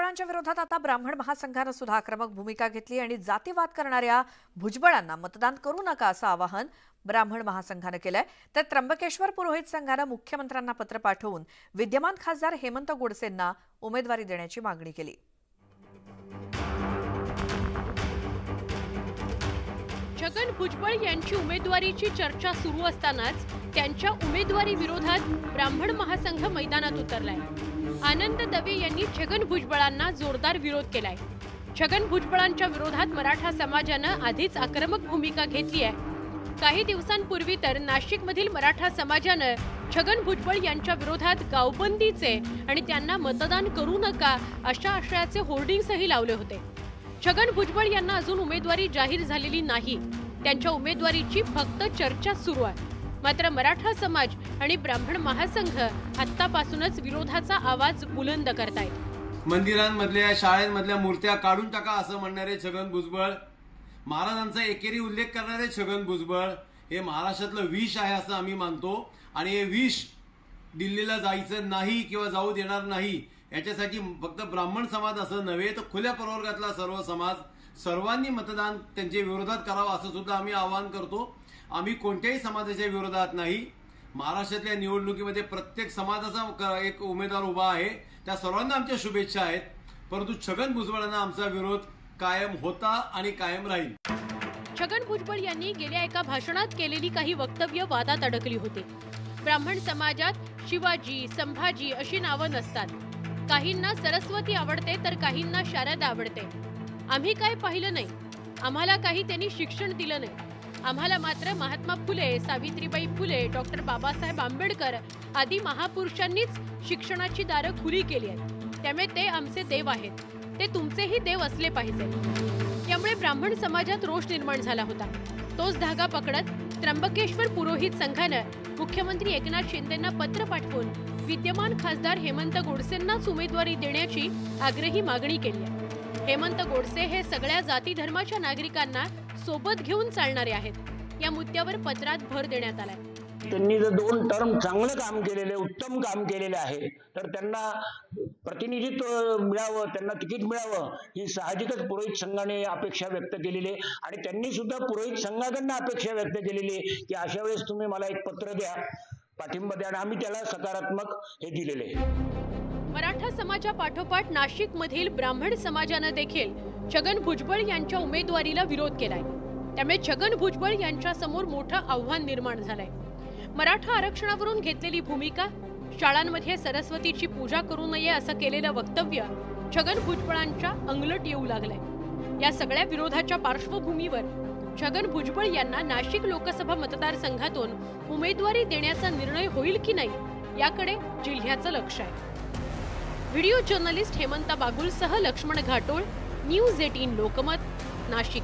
भुजबळांच्या विरोधात आता ब्राह्मण महासंघाने सुद्धा आक्रमक भूमिका घेतली आणि जातीवाद करणाऱ्या भुजबळांना मतदान करू नका असं आवाहन ब्राह्मण महासंघाने केलंय। तर त्र्यंबकेश्वर पुरोहित संघाने मुख्यमंत्र्यांना पत्र पाठवून विद्यमान खासदार हेमंत गोडसेंना उमेदवारी देण्याची मागणी केली। छगन भुजबळ यांची उमेदवारीची चर्चा सुरू असतानाच त्यांच्या उमेदवारी विरोधात ब्राह्मण महासंघ मैदानात उतरलाय। आनंद दवे यांनी छगन भुजबळांना जोरदार विरोध केलाय। छगन भुजबळांच्या विरोधात मराठा समाजाने आधीच आक्रमक भूमिका घेतली आहे। काही दिवसांपूर्वी तर नाशिकमधील मराठा समाजाने छगन भुजबळ यांच्या विरोधात गावबंदीचे आणि त्यांना मतदान करू नका अशा आशयाचे होर्डिंग्सही लावले होते। छगन भुजबळ यांना अजून उमेदवारी जाहीर झालेली नाही। त्यांच्या उमेदवारीची फक्त चर्चा सुरू आहे। मात्र मराठा समाज आणि ब्राह्मण महासंघ आत्तापासूनच विरोधाचा आवाज बुलंद करतायत। मंदिरांमधल्या शाळेमधल्या मूर्त्या काढून टाका असं म्हणणारे छगन भुजबळ, महाराजांचा एकेरी उल्लेख करणारे छगन भुजबळ हे महाराष्ट्रातलं विष आहे असं आम्ही मानतो आणि हे विष दिल्लीला जायचं नाही किंवा जाऊ देणार नाही। याच्यासाठी फक्त ब्राह्मण समाज असं नव्हे तर खुल्या प्रवर्गातला सर्व समाज सर्वांनी मतदान त्यांच्या विरोधात करावं असं सुद्धा आम्ही आवाहन करतो। आम्ही कोणत्याही समाजाच्या विरोधात नाही। महाराष्ट्रातल्या निवडणुकीमध्ये प्रत्येक समाजाचा एक उमेदवार उभा आहे, त्या सर्वांना आमच्या शुभेच्छा आहेत। परंतु छगन भुजबळांना आमचा विरोध कायम होता आणि कायम राहील। छगन भुजबळ यांनी गेल्या एका भाषणात केलेली काही वक्तव्य वादात अडकली होती। ब्राह्मण समाजात शिवाजी, संभाजी अशी नावं नसतात। काहींना सरस्वती आवडते तर काहींना शारदा आवडते। आम्ही काय पाहिलं नाही, आम्हाला काही त्यांनी शिक्षण दिलं नाही। आम्हाला मात्र महात्मा फुले, सावित्रीबाई फुले, डॉक्टर बाबासाहेब आंबेडकर आदी महापुरुषांनीच शिक्षणाची दारं खुली केली आहेत। त्यामुळे ते आमचे देव आहेत, ते तुमचेही देव असले पाहिजे। त्यामुळे ब्राह्मण समाजात रोष निर्माण झाला होता। तोच धागा पकडत त्र्यंबकेश्वर पुरोहित संघाने मुख्यमंत्री एकनाथ शिंदेंना पत्र पाठवून विद्यमान खासदार हेमंत गोडसेंनाच उमेदवारी देण्याची आग्रही मागणी केली आहे। हेमंत गोडसे हे सगळ्या जाती धर्माच्या नागरिकांना सोबत घेऊन चालणारे आहेत। या मुद्द्यावर पत्रात भर देण्यात आलाय। त्यांनी जर 2 टर्म चांगलं काम केलेले, उत्तम काम केलेले आहे तर त्यांना प्रतिनिधित्व मिळावं, त्यांना तिकीट मिळावं ही साहजिकच पुरोहित संघाने अपेक्षा व्यक्त केलेली आहे आणि त्यांनी सुद्धा पुरोहित संघाकडून अपेक्षा व्यक्त केलेली आहे की अशा वेळेस तुम्ही मला एक पत्र द्या, पाठिंबा द्या, आणि आम्ही त्याला सकारात्मक हे दिलेले आहे। मराठा समाजापाठोपाठ नाशिक मधील ब्राह्मण समाजाने देखील छगन भुजबळ यांच्या उमेदवारीला विरोध केलाय। त्यामुळे छगन भुजबळ यांच्या समोर मोठं आव्हान निर्माण झालंय। मराठा आरक्षणावरून घेतलेली भूमिका, शाळांमध्ये सरस्वतीची पूजा करू नये असं केलेलं वक्तव्य छगन भुजबळांच्या अंगलट येऊ लागलंय। या सगळ्या विरोधाच्या पार्श्वभूमीवर छगन भुजबळ यांना नाशिक लोकसभा मतदारसंघातून उमेदवारी देण्याचा निर्णय होईल की नाही याकडे जिल्ह्याचं लक्ष आहे। व्हिडिओ जर्नलिस्ट हेमंता बागुलसह लक्ष्मण घाटोळ, न्यूज 18 लोकमत, नाशिक।